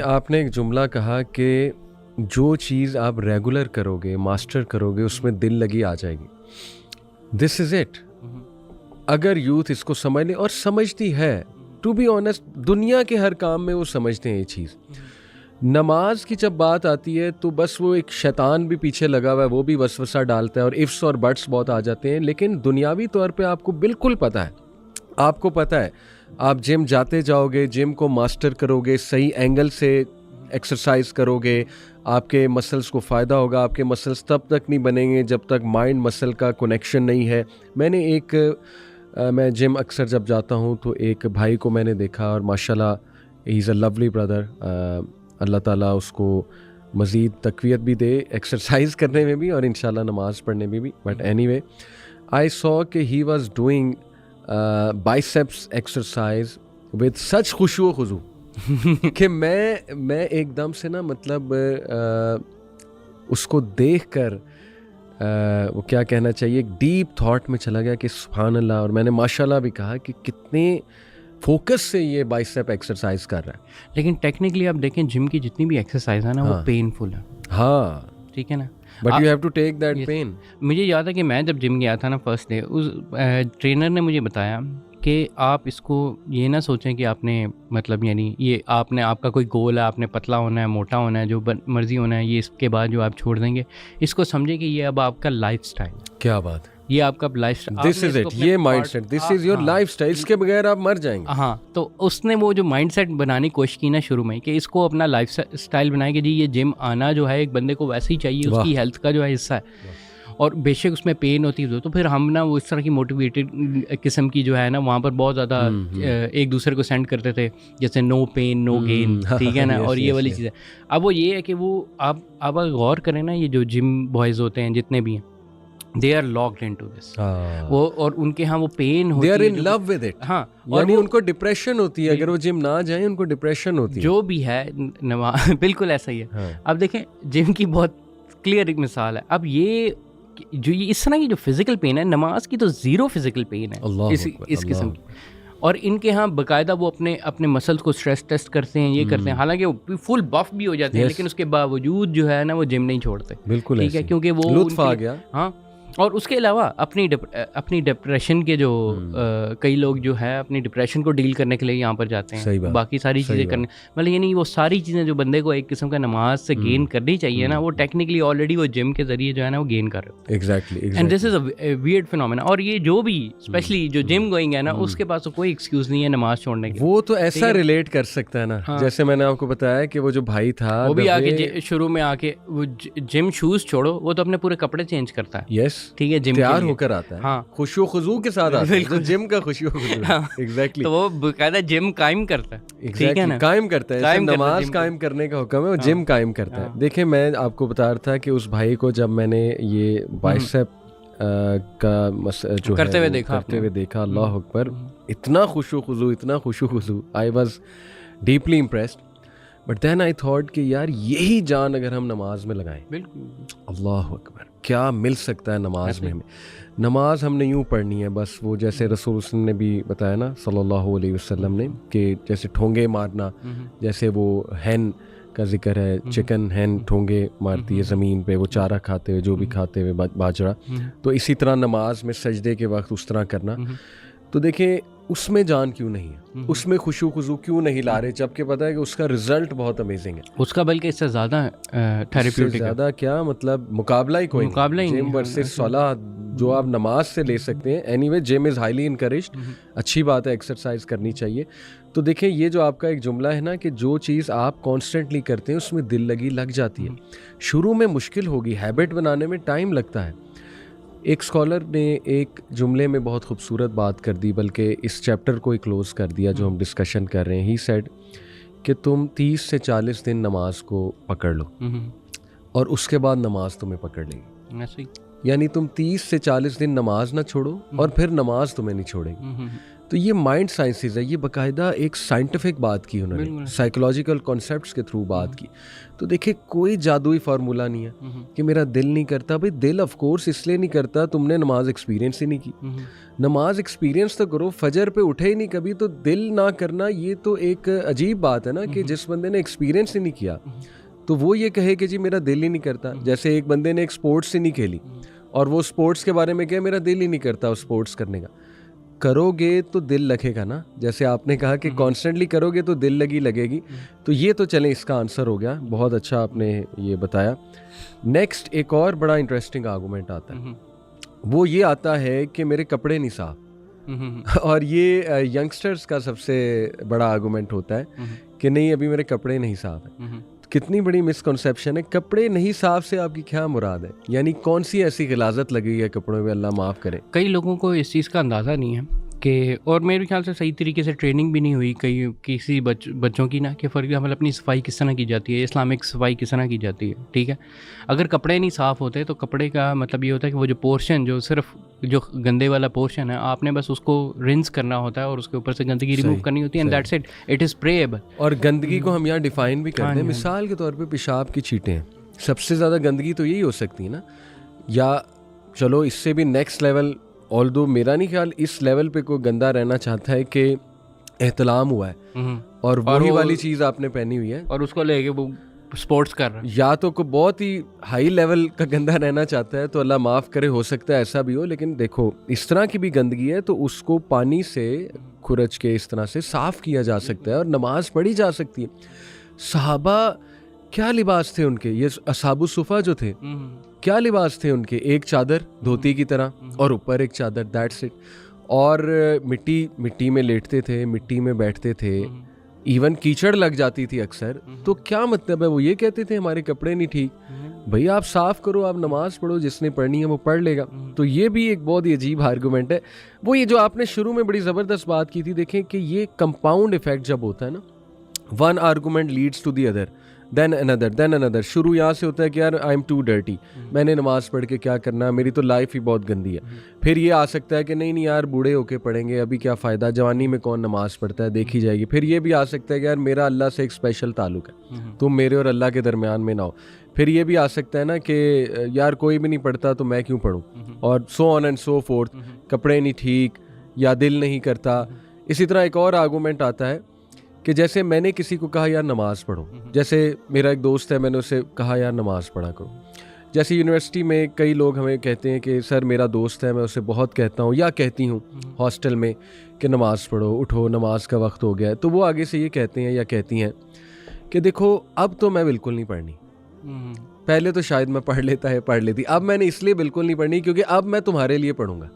आपने एक जुमला कहा कि जो चीज़ आप रेगुलर करोगे, मास्टर करोगे, उसमें दिल लगी आ जाएगी। This is it. अगर यूथ इसको समझ ले, और समझती है, टू बी ऑनेस्ट, दुनिया के हर काम में वो समझते हैं ये चीज़। नमाज की जब बात आती है तो बस वो एक शैतान भी पीछे लगा हुआ है, वो भी वसवसा डालता है और इफ्स और बट्स बहुत आ जाते हैं। लेकिन दुनियावी तौर पे आपको बिल्कुल पता है, आपको पता है, आप जिम जाते जाओगे, जिम को मास्टर करोगे, सही एंगल से एक्सरसाइज करोगे, आपके मसल्स को फ़ायदा होगा। आपके मसल्स तब तक नहीं बनेंगे जब तक माइंड मसल का कनेक्शन नहीं है। मैं जिम अक्सर जब जाता हूँ तो एक भाई को मैंने देखा, और माशाल्लाह he is a lovely brother. अल्लाह ताला उसको मज़ीद तक़वियत भी दे एक्सरसाइज करने में भी और इंशाल्लाह नमाज़ पढ़ने में भी। बट एनीवे, आई सॉ कि he was doing biceps exercise with such खुशू खुजू कि मैं एकदम से ना, मतलब उसको देखकर वो क्या कहना चाहिए, एक डीप थॉट में चला गया कि सुभान अल्लाह। और मैंने माशाल्लाह भी कहा कि कितने फोकस से ये बाइसेप एक्सरसाइज कर रहा है। लेकिन टेक्निकली आप देखें, जिम की जितनी भी एक्सरसाइज है ना, वो पेनफुल है। हाँ, ठीक है ना, but you have to take that pen. मुझे याद है कि मैं जब जिम गया था ना फर्स्ट डे, उस ट्रेनर ने मुझे बताया कि आप इसको ये ना सोचें कि आपने, मतलब यानी ये आपका कोई गोल है, आपने पतला होना है, मोटा होना है, जो मर्जी होना है, ये इसके बाद जो आप छोड़ देंगे, इसको समझे कि ये अब आपका लाइफस्टाइल। क्या बात है, ये आपका लाइफस्टाइल, दिस इज इट, ये mindset, this is your lifestyle. इसके बगैर आप मर जाएंगे। हाँ, तो उसने वो जो माइंडसेट बनाने की कोशिश की ना शुरू में, कि इसको अपना लाइफस्टाइल बनाए कि जी ये जिम आना जो है एक बंदे को वैसे ही चाहिए, उसकी हेल्थ का जो है हिस्सा है। और बेशक उसमें पेन होती है, तो फिर हम ना वो इस तरह की मोटिवेटेड किस्म की जो है ना, वहाँ पर बहुत ज़्यादा एक दूसरे को सेंड करते थे, जैसे नो पेन नो गेन, ठीक है ना। और ये वाली चीज़ें, अब वो ये है कि वो आप अगर गौर करें ना, ये जो जिम बॉयज़ होते हैं जितने भी हैं, they are locked into this. वो, और उनके यहाँ वो पेन होती है, they are in love with it. हाँ, और उनको डिप्रेशन होती है, अगर वो जिम ना जाए उनको डिप्रेशन होती है, जो भी है बिल्कुल ऐसा ही है। हाँ। अब देखें, जिम की बहुत क्लियर एक मिसाल है। अब ये जो ये इस तरह की जो फिजिकल पेन है, नमाज की तो ज़ीरो फिजिकल पेन है इस किस्म की। और इनके यहाँ बाकायदा वो अपने मसल्स को स्ट्रेस टेस्ट करते हैं, ये करते हैं, हालांकि वो फुल बफ भी हो जाते हैं, लेकिन उसके बावजूद जो है ना वो जिम नहीं छोड़ते। बिल्कुल, ठीक है, क्योंकि वो लुत्फ आ गया। हाँ, और उसके अलावा अपनी डिप्रेशन के जो कई लोग जो है अपनी डिप्रेशन को डील करने के लिए यहाँ पर जाते हैं, बाकी सारी चीज़ें करने, मतलब यानी वो सारी चीज़ें जो बंदे को एक किस्म का नमाज से गेन करनी चाहिए ना, वो टेक्निकली ऑलरेडी वो जिम के जरिए जो है ना वो गेन कर रहे हो। Exactly, and this is a weird phenomena. और ये जो भी स्पेशली जो जिम गोइंग है ना, उसके पास तो कोई एक्सक्यूज नहीं है नमाज छोड़ने के। वो तो ऐसा रिलेट कर सकता है ना, जैसे मैंने आपको बताया कि वो जो भाई था, वो भी आके शुरू में आके वो जिम शूज छोड़ो, वो तो अपने पूरे कपड़े चेंज करता है। यस, ठीक है, जिम तैयार होकर आता है। हाँ, खुशू खुजू के साथ आता है, जो जिम का खुशू खुजू है। एग्जैक्टली, तो वो बकायदा जिम कायम करता है। ठीक है ना, कायम करता है, नमाज कायम करने का हुक्म है, वो जिम कायम करता है। देखिए, मैं आपको बता रहा था कि उस भाई को जब मैंने ये बाइसेप का जो करते हुए देखा, अल्लाह अकबर, इतना खुशू खुजू, I was deeply impressed. But then I thought कि यार यही जान अगर हम नमाज में लगाएं, बिल्कुल, अल्लाह अकबर, क्या मिल सकता है नमाज में हमें। नमाज हमने यूँ पढ़नी है बस, वो जैसे रसूल ने भी बताया ना सल्लल्लाहु अलैहि वसल्लम ने, कि जैसे ठोंगे मारना, जैसे वो हैन का जिक्र है, चिकन हैन ठोंगे मारती है ज़मीन पे, वो चारा खाते हुए, जो भी खाते हुए बाजरा, तो इसी तरह नमाज में सजदे के वक्त उस तरह करना। तो देखिए, उसमें जान क्यों नहीं है, उसमें खुशू खुजू क्यों नहीं ला रहे, जबकि पता है कि उसका रिजल्ट बहुत अमेजिंग है, उसका बल्कि इससे ज़्यादा थेरेप्यूटिक, ज़्यादा क्या मतलब मुकाबला ही कोई नहीं। जिम वर्सेस सलाह जो आप नमाज से ले सकते हैं। Anyway, gym is highly encouraged, अच्छी बात है, एक्सरसाइज करनी चाहिए। तो देखें, ये जो आपका एक जुमला है ना कि जो चीज़ आप कॉन्स्टेंटली करते हैं उसमें दिल लग जाती है। शुरू में मुश्किल होगी, हैबिट बनाने में टाइम लगता है। एक स्कॉलर ने एक जुमले में बहुत खूबसूरत बात कर दी, बल्कि इस चैप्टर को ही क्लोज कर दिया जो हम डिस्कशन कर रहे हैं। ही सेड कि तुम 30 से 40 दिन नमाज को पकड़ लो और उसके बाद नमाज तुम्हें पकड़ लेगी। यानी तुम 30 से 40 दिन नमाज ना छोड़ो और फिर नमाज तुम्हें नहीं छोड़ेगी। तो ये माइंड साइंसेज है, ये बाकायदा एक साइंटिफिक बात की उन्होंने, साइकोलॉजिकल कॉन्सेप्ट्स के थ्रू बात की। तो देखिए कोई जादुई फार्मूला नहीं है कि मेरा दिल नहीं करता। भाई दिल ऑफ कोर्स इसलिए नहीं करता, तुमने नमाज एक्सपीरियंस ही नहीं की। नमाज एक्सपीरियंस तो करो, फजर पे उठे ही नहीं कभी, तो दिल ना करना ये तो एक अजीब बात है ना, कि जिस बंदे ने एक्सपीरियंस ही नहीं किया तो वो ये कहे कि जी मेरा दिल ही नहीं करता। जैसे एक बंदे ने एक स्पोर्ट्स ही नहीं खेली और वो स्पोर्ट्स के बारे में कहे मेरा दिल ही नहीं करता उस स्पोर्ट्स करने का। करोगे तो दिल लगेगा ना, जैसे आपने कहा कि कॉन्स्टेंटली करोगे तो दिल लगेगी। तो ये तो चले इसका आंसर हो गया, बहुत अच्छा आपने ये बताया। नेक्स्ट एक और बड़ा इंटरेस्टिंग आर्गूमेंट आता है, वो ये आता है कि मेरे कपड़े नहीं साफ। और ये यंगस्टर्स का सबसे बड़ा आर्गूमेंट होता है कि नहीं अभी मेरे कपड़े नहीं साफ है। कितनी बड़ी मिसकंसेप्शन है। कपड़े नहीं साफ से आपकी क्या मुराद है, यानी कौन सी ऐसी गिलाजत लगी है कपड़ों में, अल्लाह माफ़ करे। कई लोगों को इस चीज़ का अंदाज़ा नहीं है कि, और मेरे ख्याल से सही तरीके से ट्रेनिंग भी नहीं हुई कई किसी बच्चों की ना, कि फॉर एग्जाम्पल अपनी सफाई किस तरह की जाती है, इस्लामिक सफाई किस तरह की जाती है। ठीक है, अगर कपड़े नहीं साफ़ होते तो कपड़े का मतलब ये होता है कि वो जो पोर्शन, जो सिर्फ जो गंदे वाला पोर्शन है, आपने बस उसको रिंस करना होता है और उसके ऊपर से गंदगी रिमूव करनी होती है, एंड दैट्स इट इज़ प्रेएबल। और गंदगी को हम यहाँ डिफाइन भी करते हैं, मिसाल के तौर पे पेशाब की छींटें हैं, सबसे ज़्यादा गंदगी तो यही हो सकती है ना। या चलो इससे भी नेक्स्ट लेवल, ऑल्दो मेरा नहीं ख्याल इस लेवल पे कोई गंदा रहना चाहता है कि एहतलाम हुआ है और वही वाली चीज़ आपने पहनी हुई है और उसको लेके वो स्पोर्ट्स कर रहा है, या तो कोई बहुत ही हाई लेवल का गंदा रहना चाहता है, तो अल्लाह माफ़ करे, हो सकता है ऐसा भी हो। लेकिन देखो इस तरह की भी गंदगी है तो उसको पानी से खुरच के इस तरह से साफ़ किया जा सकता है और नमाज पढ़ी जा सकती है। सहाबा क्या लिबास थे उनके, ये असहाबु सुफ़ा जो थे क्या लिबास थे उनके, एक चादर धोती की तरह और ऊपर एक चादर, दैट्स इट। और मिट्टी में लेटते थे, मिट्टी में बैठते थे, इवन कीचड़ लग जाती थी अक्सर। तो क्या मतलब है, वो ये कहते थे हमारे कपड़े नहीं ठीक। भाई आप साफ करो, आप नमाज पढ़ो, जिसने पढ़नी है वो पढ़ लेगा। तो ये भी एक बहुत ही अजीब आर्गूमेंट है। वो ये जो आपने शुरू में बड़ी ज़बरदस्त बात की थी, देखें कि ये कंपाउंड इफेक्ट जब होता है ना, one argument leads to the other, then another. शुरू यहाँ से होता है कि यार आई एम टू डर्टी, मैंने नमाज पढ़ के क्या करना, मेरी तो लाइफ ही बहुत गंदी है। फिर ये आ सकता है कि नहीं यार बूढ़े होके पढ़ेंगे, अभी क्या फ़ायदा, जवानी में कौन नमाज पढ़ता है, देखी जाएगी। फिर ये भी आ सकता है कि यार मेरा अल्लाह से एक स्पेशल ताल्लुक है, तुम मेरे और अल्लाह के दरमियान में ना हो। फिर ये भी आ सकता है ना कि यार कोई भी नहीं पढ़ता तो मैं क्यों पढ़ूँ, और so on and so fourth. कपड़े नहीं ठीक या दिल नहीं करता। इसी तरह एक और आर्गूमेंट आता है कि जैसे मैंने किसी को कहा यार नमाज पढ़ो, जैसे मेरा एक दोस्त है, मैंने उसे कहा यार नमाज पढ़ा करो। जैसे यूनिवर्सिटी में कई लोग हमें कहते हैं कि सर मेरा दोस्त है, मैं उसे बहुत कहता हूँ या कहती हूँ हॉस्टल में कि नमाज पढ़ो, उठो, नमाज का वक्त हो गया है। तो वो आगे से ये कहते हैं या कहती हैं कि देखो अब तो मैं बिल्कुल नहीं पढ़नी, पहले तो शायद मैं पढ़ लेती, अब मैंने इसलिए बिल्कुल नहीं पढ़नी क्योंकि अब मैं तुम्हारे लिए पढ़ूंगा।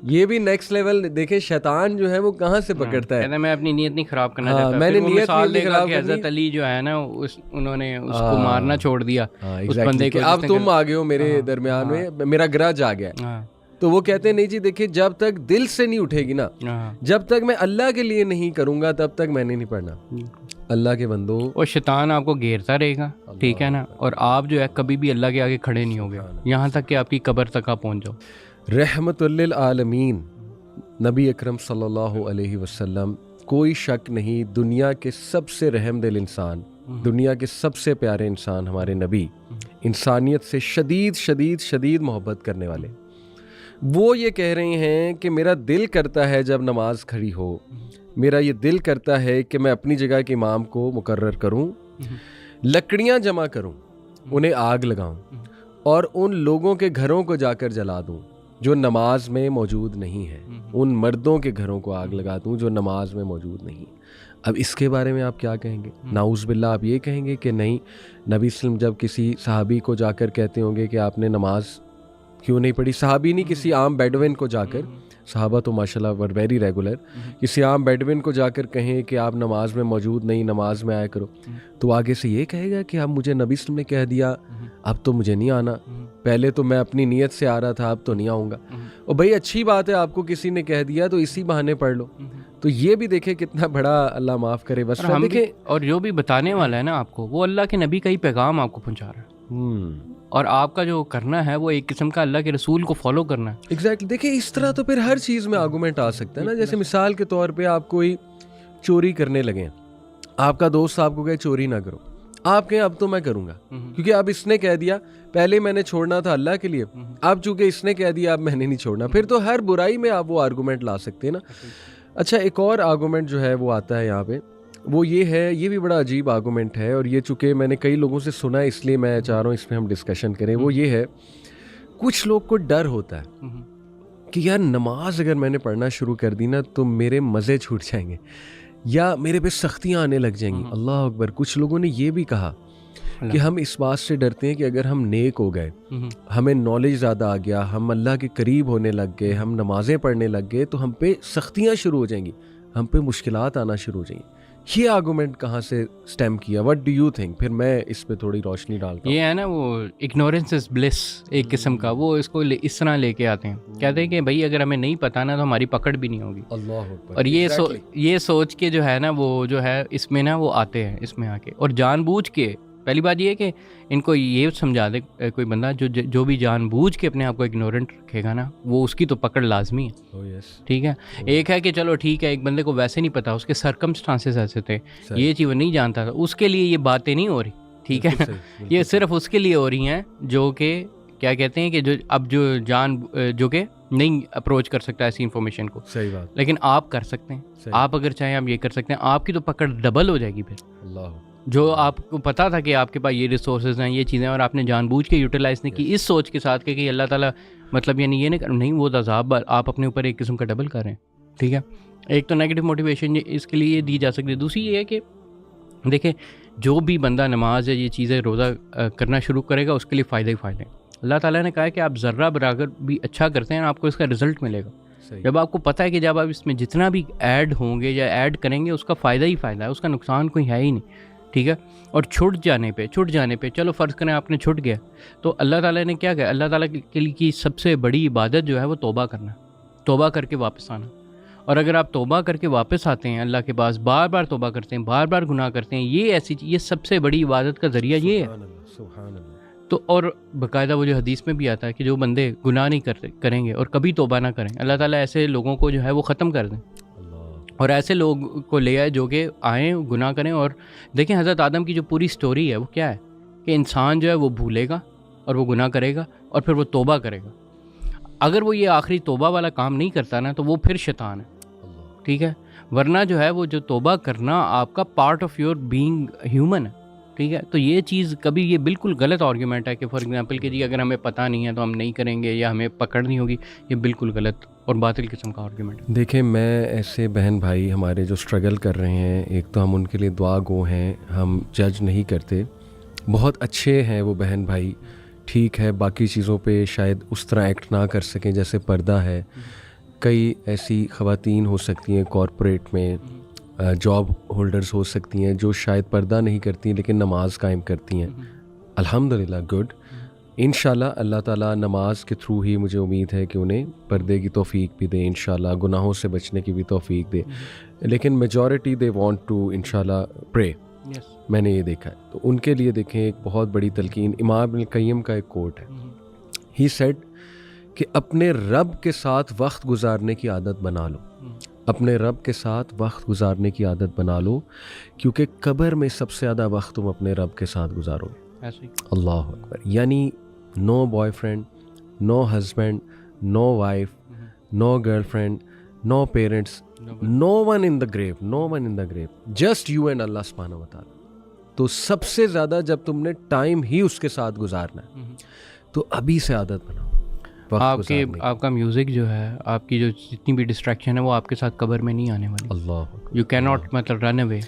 ये भी नेक्स्ट लेवल। देखें शैतान जो है वो कहाँ से पकड़ता है, मैं अपनी नीयत नहीं खराब करना चाहता। मैंने नीयत नहीं खराब करनी। हज़रत अली जो है ना, उन्होंने उसको मारना छोड़ दिया, उस बंदे को। अब तुम आ गए हो मेरे दरमियान में, मेरा ग्रज आ गया। तो वो कहते हैं नहीं जी, देखिए जब तक दिल से नहीं उठेगी ना, जब तक मैं अल्लाह के लिए नहीं करूंगा तब तक मैंने नहीं पढ़ना। अल्लाह के बंदो, और शैतान आपको घेरता रहेगा, ठीक है ना, और आप जो है कभी भी अल्लाह के आगे खड़े नहीं होगे, यहाँ तक कि आपकी कब्र तक आप पहुँच जाओ। रहमतुल्लिल आलमीन नबी अकरम सल्लल्लाहु अलैहि वसल्लम, कोई शक नहीं दुनिया के सबसे रहमदिल इंसान, दुनिया के सबसे प्यारे इंसान हमारे नबी, इंसानियत से शदीद शदीद शदीद मोहब्बत करने वाले। वो ये कह रहे हैं कि मेरा दिल करता है जब नमाज खड़ी हो, मेरा ये दिल करता है कि मैं अपनी जगह के इमाम को मुकर्रर करूं, लकड़ियां जमा करूं, उन्हें आग लगाऊं और उन लोगों के घरों को जाकर जला दूं जो नमाज में मौजूद नहीं है, उन मर्दों के घरों को आग लगा दूं जो नमाज में मौजूद नहीं है। अब इसके बारे में आप क्या कहेंगे? नाउज़ बिल्लाह आप ये कहेंगे कि नहीं, नबी सल्लम जब किसी सहाबी को जाकर कहते होंगे कि आपने नमाज क्यों नहीं पढ़ी, सहाबी नहीं किसी आम बेडविन को जाकर, सहाबा तो माशाल्लाह वर वेरी रेगुलर, किसी आम बेडविन को जाकर कहें कि आप नमाज में मौजूद नहीं, नमाज में आया करो, तो आगे से ये कहेगा कि अब मुझे नबी सल्लम ने कह दिया, अब तो मुझे नहीं आना, पहले तो मैं अपनी नीयत से आ रहा था, अब तो नहीं आऊँगा। और भाई अच्छी बात है, आपको किसी ने कह दिया तो इसी बहाने पढ़ लो। तो ये भी देखे कितना बड़ा, अल्लाह माफ़ करे, बस हम देखें। और जो भी बताने वाला है ना आपको, वो अल्लाह के नबी का ही पैगाम आपको पहुँचा रहा है। और आपका जो करना है वो एक किस्म का अल्लाह के रसूल को फॉलो करना है। एग्जैक्टली। देखिए इस तरह तो फिर हर चीज़ में आर्गूमेंट आ सकता है ना। जैसे मिसाल के तौर पे आप कोई चोरी करने लगे हैं, आपका दोस्त आपको कहे चोरी ना करो, आप कहें अब तो मैं करूंगा क्योंकि अब इसने कह दिया, पहले मैंने छोड़ना था अल्लाह के लिए, अब चूंकि इसने कह दिया अब मैंने नहीं छोड़ना। फिर तो हर बुराई में आप वो आर्गूमेंट ला सकते हैं ना। अच्छा, एक और आर्गूमेंट जो है वो आता है यहाँ पे, वो ये है, ये भी बड़ा अजीब आर्गूमेंट है और ये चूंकि मैंने कई लोगों से सुना है इसलिए मैं चाह रहा हूँ इसमें हम डिस्कशन करें। वो ये है, कुछ लोग को डर होता है कि यार नमाज अगर मैंने पढ़ना शुरू कर दी ना तो मेरे मज़े छूट जाएंगे या मेरे पे सख्तियाँ आने लग जाएंगी। अल्लाह अकबर। कुछ लोगों ने ये भी कहा कि हम इस बात से डरते हैं कि अगर हम नेक हो गए, हमें नॉलेज ज़्यादा आ गया, हम अल्लाह के करीब होने लग गए, हम नमाज़ें पढ़ने लग गए तो हम पे सख्तियाँ शुरू हो जाएंगी, हम पे मुश्किलात आना शुरू हो जाएंगी। ये आर्गूमेंट कहाँ से स्टेम किया? What do you think? फिर मैं इस पे थोड़ी रोशनी डालता हूँ। ये है ना वो इग्नोरेंस इज ब्लिस एक किस्म का, वो इसको इस तरह लेके आते हैं, कहते हैं कि भाई अगर हमें नहीं पता ना तो हमारी पकड़ भी नहीं होगी। अल्लाह। और ये सोच के जो है ना वो जो है इसमें ना वो आते हैं इसमें आके, और जानबूझ के पहली बात ये है कि इनको ये समझा दे कोई बंदा जो भी जानबूझ के अपने आप को इग्नोरेंट रखेगा ना वो उसकी तो पकड़ लाजमी है। ठीक है। एक है कि चलो ठीक है, एक बंदे को वैसे नहीं पता, उसके सर्कमस्टांसेस ऐसे थे, ये चीज़ नहीं जानता था, उसके लिए ये बातें नहीं हो रही। ठीक है। ये सिर्फ उसके लिए हो रही हैं जो कि क्या कहते हैं कि जो अब जो कि नहीं अप्रोच कर सकता ऐसी इन्फॉर्मेशन को। सही बात। लेकिन आप कर सकते हैं, आप अगर चाहें आप ये कर सकते हैं, आपकी तो पकड़ डबल हो जाएगी फिर। अल्लाह। जो आपको पता था कि आपके पास ये रिसोर्सेज हैं, ये चीज़ें, और आपने जानबूझ के यूटिलाइज़ नहीं की इस सोच के साथ कि अल्लाह ताला मतलब यानी ये नहीं वो अज़ाब आप अपने ऊपर एक किस्म का डबल कर रहे हैं। ठीक है। एक तो नेगेटिव मोटिवेशन इसके लिए दी जा सकती है। दूसरी ये है कि देखें जो भी बंदा नमाज या ये चीज़ें रोज़ा करना शुरू करेगा उसके लिए फ़ायदे ही फ़ायदे हैं। अल्लाह ताला ने कहा है कि आप ज़र्रा बराबर भी अच्छा करते हैं आपको इसका रिज़ल्ट मिलेगा। जब आपको पता है कि जब आप इसमें जितना भी ऐड होंगे या ऐड करेंगे उसका फ़ायदा ही फ़ायदा है, उसका नुकसान कोई है ही नहीं। ठीक है। और छूट जाने पे चलो फ़र्ज़ करें आपने छूट गया तो अल्लाह ताला ने क्या कहा, अल्लाह ताला के लिए की सबसे बड़ी इबादत जो है वो तौबा करना, तौबा करके वापस आना। और अगर आप तौबा करके वापस आते हैं अल्लाह के पास, बार बार तौबा करते हैं, बार बार गुनाह करते हैं, ये सबसे बड़ी इबादत का ज़रिया ये है। तो और बाकायदा वो जो हदीस में भी आता है कि जो बंदे गुनाह नहीं करेंगे और कभी तौबा ना करें, अल्लाह ताला ऐसे लोगों को जो है वो ख़त्म कर दें और ऐसे लोग को ले आए जो कि आएँ गुनाह करें। और देखें हज़रत आदम की जो पूरी स्टोरी है वो क्या है कि इंसान जो है वो भूलेगा और वो गुनाह करेगा और फिर वो तौबा करेगा। अगर वो ये आखिरी तौबा वाला काम नहीं करता ना तो वो फिर शैतान है। ठीक है। वरना जो है वो जो तौबा करना आपका part of your being human है। ठीक है। तो ये चीज़ कभी ये बिल्कुल गलत आर्ग्यूमेंट है कि फॉर एग्जांपल कि जी अगर हमें पता नहीं है तो हम नहीं करेंगे या हमें पकड़ नहीं होगी, ये बिल्कुल गलत और बातिल किस्म का आर्ग्यूमेंट है। देखें मैं ऐसे बहन भाई हमारे जो स्ट्रगल कर रहे हैं, एक तो हम उनके लिए दुआ गो हैं, हम जज नहीं करते, बहुत अच्छे हैं वो बहन भाई, ठीक है, बाकी चीज़ों पे शायद उस तरह एक्ट ना कर सकें जैसे पर्दा है। कई ऐसी ख़वातीन हो सकती हैं कॉरपोरेट में, जॉब होल्डर्स हो सकती हैं जो शायद पर्दा नहीं करती लेकिन नमाज कायम करती हैं। अल्हम्दुलिल्लाह, गुड। इंशाल्लाह अल्लाह ताला नमाज के थ्रू ही मुझे उम्मीद है कि उन्हें पर्दे की तौफीक भी दे, इंशाल्लाह गुनाहों से बचने की भी तौफीक दे। लेकिन मेजॉरिटी दे वांट टू इंशाल्लाह प्रे। मैंने ये देखा है। तो उनके लिए देखें एक बहुत बड़ी तलकीन, इमाम इब्न क़य्यिम का एक कोट है, ही सेड कि अपने रब के साथ वक्त गुजारने की आदत बना लो, अपने रब के साथ वक्त गुजारने की आदत बना लो, क्योंकि कब्र में सबसे ज़्यादा वक्त तुम अपने रब के साथ गुजारोगे। अल्लाह अकबर। यानी no boyfriend, no husband, no wife, no girlfriend, no parents, no one in the grave, no one in the grave, just you and अल्लाह सुब्हानहू व तआला। तो सबसे ज़्यादा जब तुमने टाइम ही उसके साथ गुजारना है तो अभी से आदत बनाओ। आपका म्यूज़िक जो है, आपकी जो जितनी भी डिस्ट्रैक्शन है वो आपके साथ कब्र में नहीं आने वाली। अल्लाह। यू कैन नॉट मतलब रन अवे।